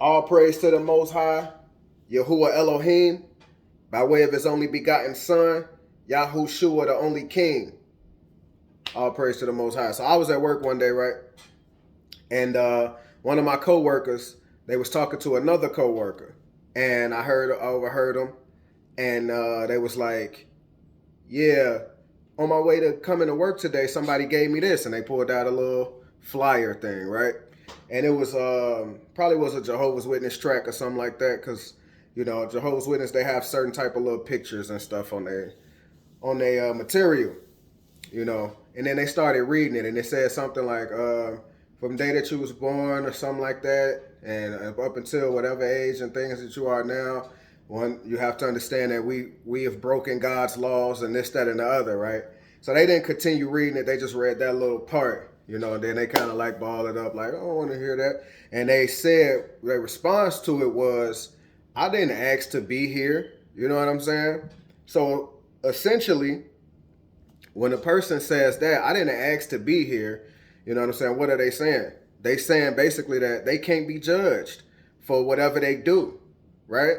All praise to the Most High, Yahuwah Elohim, by way of his only begotten Son, Yahushua, the only King. All praise to the Most High. So I was at work one day, right? And one of my coworkers, they was talking to another coworker. And I overheard them. And they was like, yeah, on my way to coming to work today, somebody gave me this. And they pulled out a little flyer thing, right? And it was probably was a Jehovah's Witness track or something like that, because Jehovah's Witness, they have certain type of little pictures and stuff on their material, And then they started reading it, and it said something like from the day that you was born or something like that, and up until whatever age and things that you are now. One, you have to understand that we have broken God's laws and this, that, and the other, right? So they didn't continue reading it. They just read that little part, and then they kind of like balled it up like, I don't want to hear that. And they said, their response to it was, I didn't ask to be here. You know what I'm saying? So essentially, when a person says that, I didn't ask to be here, you know what I'm saying? What are they saying? They saying basically that they can't be judged for whatever they do, right?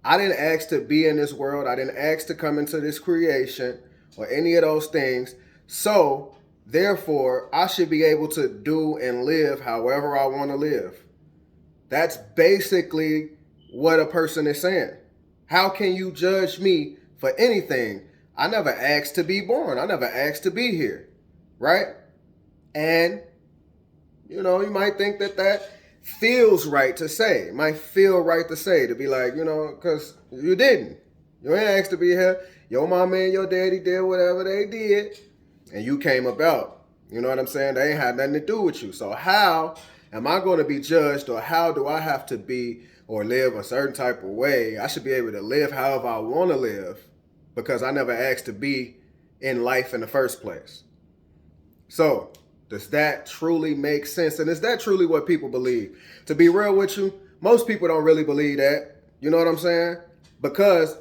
I didn't ask to be in this world. I didn't ask to come into this creation or any of those things. So, therefore, I should be able to do and live however I want to live. That's basically what a person is saying. How can you judge me for anything? I never asked to be born. I never asked to be here, right? And, you might think that feels right to say. It might feel right to say, to be like, because you didn't. You ain't asked to be here. Your mama and your daddy did whatever they did, and you came about. You know what I'm saying? They ain't had nothing to do with you. So how am I going to be judged, or how do I have to be or live a certain type of way? I should be able to live however I want to live because I never asked to be in life in the first place. So, does that truly make sense? And is that truly what people believe? To be real with you, most people don't really believe that. You know what I'm saying? Because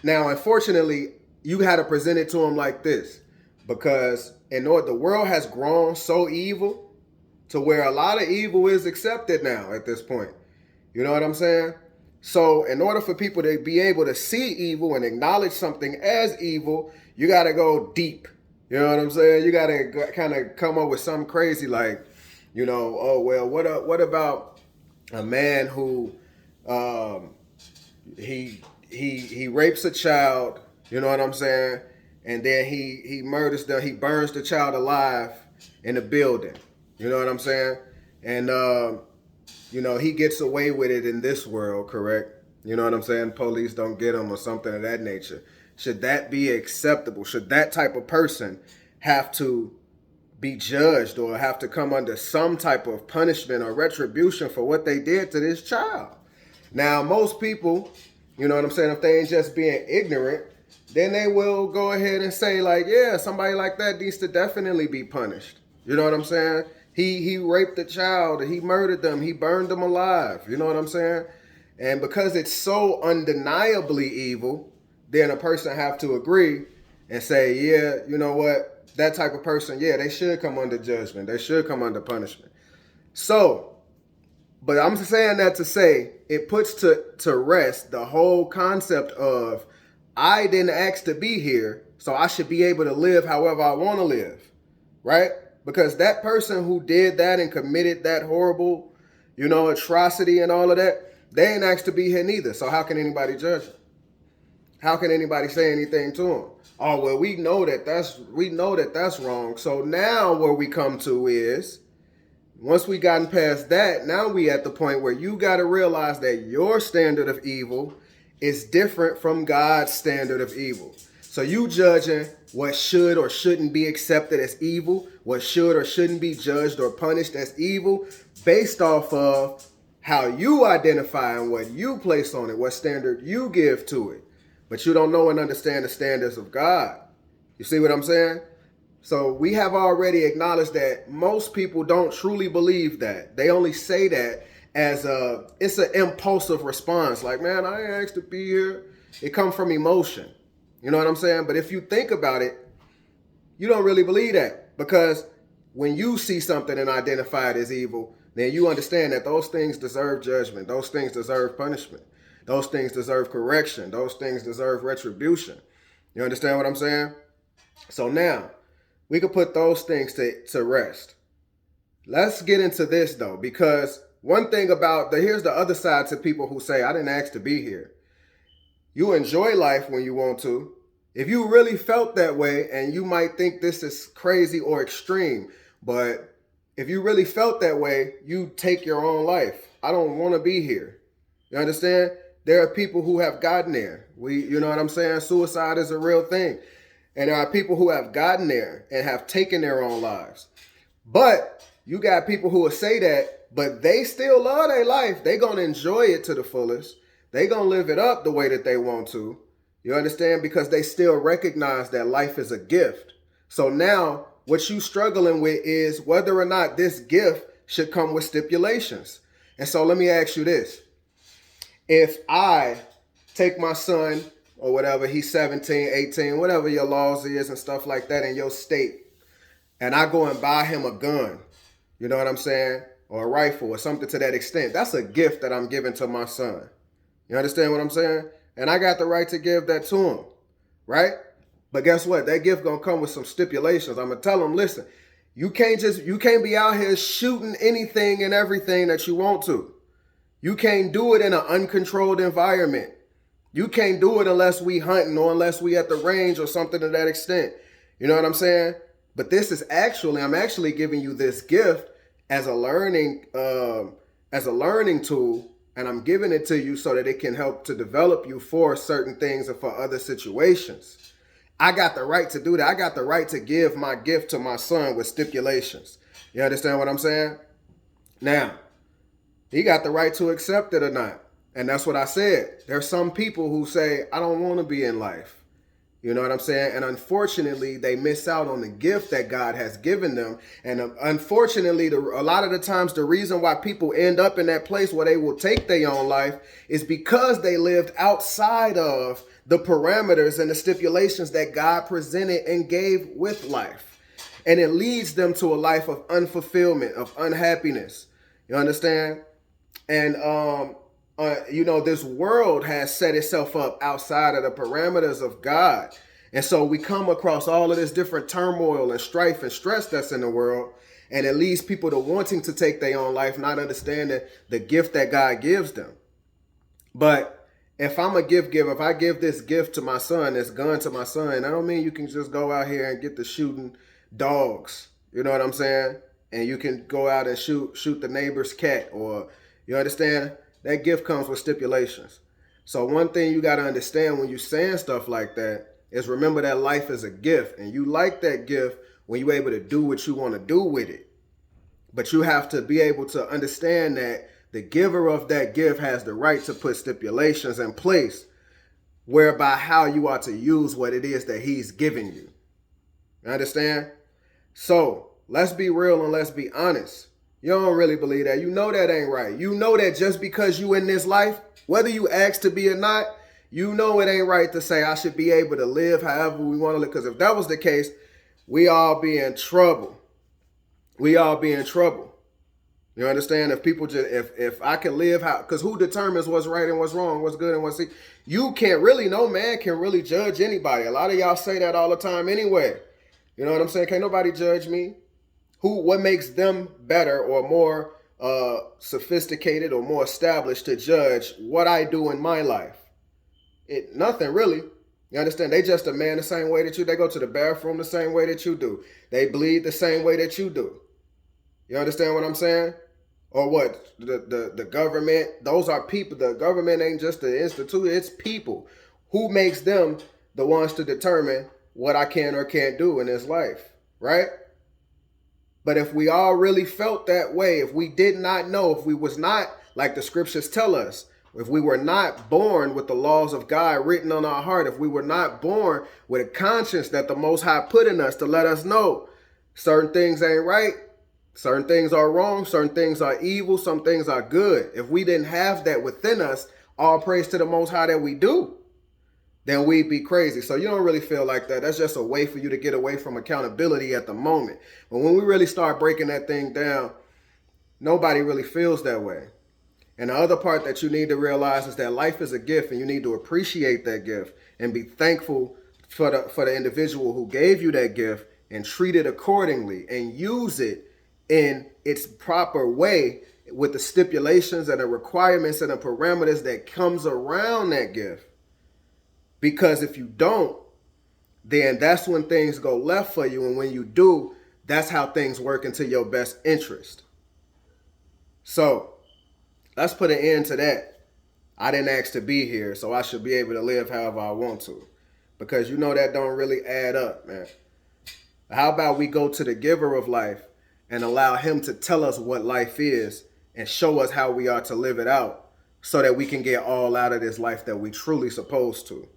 now, unfortunately, you had to present it to them like this. Because the world has grown so evil to where a lot of evil is accepted now at this point. You know what I'm saying? So in order for people to be able to see evil and acknowledge something as evil, you got to go deep. You know what I'm saying? You got to kind of come up with something crazy like, oh, well, what about a man who he rapes a child, you know what I'm saying? And then he murders he burns the child alive in a building. You know what I'm saying? And he gets away with it in this world, correct? You know what I'm saying? Police don't get him or something of that nature. Should that be acceptable? Should that type of person have to be judged or have to come under some type of punishment or retribution for what they did to this child? Now, most people, you know what I'm saying, if they ain't just being ignorant, then they will go ahead and say like, yeah, somebody like that needs to definitely be punished. You know what I'm saying? He raped the child, he murdered them, he burned them alive. You know what I'm saying? And because it's so undeniably evil, then a person have to agree and say, yeah, you know what? That type of person, yeah, they should come under judgment. They should come under punishment. So, but I'm saying that to say it puts to rest the whole concept of I didn't ask to be here, so I should be able to live however I want to live, right? Because that person who did that and committed that horrible, atrocity and all of that, they ain't asked to be here neither. So how can anybody judge them? How can anybody say anything to them? Oh, well, we know that that's wrong. So now where we come to is, once we gotten past that, now we at the point where you got to realize that your standard of evil is different from God's standard of evil. So you judging what should or shouldn't be accepted as evil, what should or shouldn't be judged or punished as evil, based off of how you identify and what you place on it, what standard you give to it. But you don't know and understand the standards of God. You see what I'm saying? So we have already acknowledged that most people don't truly believe that. They only say that as it's an impulsive response. Like, man, I ain't asked to be here. It comes from emotion. You know what I'm saying? But if you think about it, you don't really believe that. Because when you see something and identify it as evil, then you understand that those things deserve judgment. Those things deserve punishment. Those things deserve correction. Those things deserve retribution. You understand what I'm saying? So now, we can put those things to rest. Let's get into this, though, because one thing about here's the other side to people who say, I didn't ask to be here. You enjoy life when you want to. If you really felt that way, and you might think this is crazy or extreme, but if you really felt that way, you take your own life. I don't want to be here. You understand? There are people who have gotten there. You know what I'm saying? Suicide is a real thing. And there are people who have gotten there and have taken their own lives. But you got people who will say that, but they still love their life. They going to enjoy it to the fullest. They going to live it up the way that they want to. You understand? Because they still recognize that life is a gift. So now what you struggling with is whether or not this gift should come with stipulations. And so let me ask you this. If I take my son or whatever, he's 17, 18, whatever your laws is and stuff like that in your state, and I go and buy him a gun, you know what I'm saying? Or a rifle or something to that extent. That's a gift that I'm giving to my son. You understand what I'm saying? And I got the right to give that to him, right? But guess what? That gift gonna come with some stipulations. I'm gonna tell him, listen, you can't be out here shooting anything and everything that you want to. You can't do it in an uncontrolled environment. You can't do it unless we hunting or unless we at the range or something to that extent. You know what I'm saying? But this is I'm actually giving you this gift as a learning tool, and I'm giving it to you so that it can help to develop you for certain things and for other situations. I got the right to do that. I got the right to give my gift to my son with stipulations. You understand what I'm saying? Now, he got the right to accept it or not. And that's what I said. There's some people who say, I don't want to be in life. You know what I'm saying? And unfortunately, they miss out on the gift that God has given them. And unfortunately, a lot of the times, the reason why people end up in that place where they will take their own life is because they lived outside of the parameters and the stipulations that God presented and gave with life. And it leads them to a life of unfulfillment, of unhappiness. You understand? And, this world has set itself up outside of the parameters of God. And so we come across all of this different turmoil and strife and stress that's in the world. And it leads people to wanting to take their own life, not understanding the gift that God gives them. But if I'm a gift giver, if I give this gift to my son, this gun to my son, I don't mean you can just go out here and get to shooting dogs. You know what I'm saying? And you can go out and shoot the neighbor's cat, or you understand? That gift comes with stipulations. So one thing you got to understand when you're saying stuff like that is remember that life is a gift, and you like that gift when you're able to do what you want to do with it. But you have to be able to understand that the giver of that gift has the right to put stipulations in place whereby how you are to use what it is that he's giving you. You understand? So let's be real and let's be honest. You don't really believe that. You know that ain't right. You know that just because you in this life, whether you ask to be or not, you know it ain't right to say I should be able to live however we want to live. Because if that was the case, we all be in trouble. We all be in trouble. You understand? If people just, if I can live how, because who determines what's right and what's wrong, what's good and what's, you can't really, no man can really judge anybody. A lot of y'all say that all the time anyway. You know what I'm saying? Can't nobody judge me. What makes them better or more sophisticated or more established to judge what I do in my life? Nothing really. You understand? They just a man the same way that you. They go to the bathroom the same way that you do. They bleed the same way that you do. You understand what I'm saying? Or what? The government, those are people. The government ain't just the institute. It's people. Who makes them the ones to determine what I can or can't do in this life, right? But if we all really felt that way, if we did not know, if we was not, like the scriptures tell us, if we were not born with the laws of God written on our heart, if we were not born with a conscience that the Most High put in us to let us know certain things ain't right, certain things are wrong, certain things are evil, some things are good. If we didn't have that within us, all praise to the Most High that we do, then we'd be crazy. So you don't really feel like that. That's just a way for you to get away from accountability at the moment. But when we really start breaking that thing down, Nobody really feels that way. And the other part that you need to realize is that life is a gift, and you need to appreciate that gift and be thankful for the individual who gave you that gift, and treat it accordingly and use it in its proper way with the stipulations and the requirements and the parameters that comes around that gift. Because if you don't, then that's when things go left for you. And when you do, that's how things work into your best interest. So let's put an end to that. I didn't ask to be here, so I should be able to live however I want to. Because you know that don't really add up, man. How about we go to the giver of life and allow him to tell us what life is and show us how we are to live it out so that we can get all out of this life that we truly supposed to.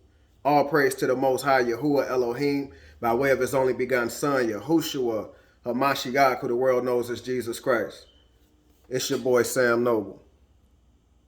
All praise to the Most High, Yahuwah Elohim, by way of his only begotten Son, Yahushua, Hamashiach, who the world knows as Jesus Christ. It's your boy, Sam Noble.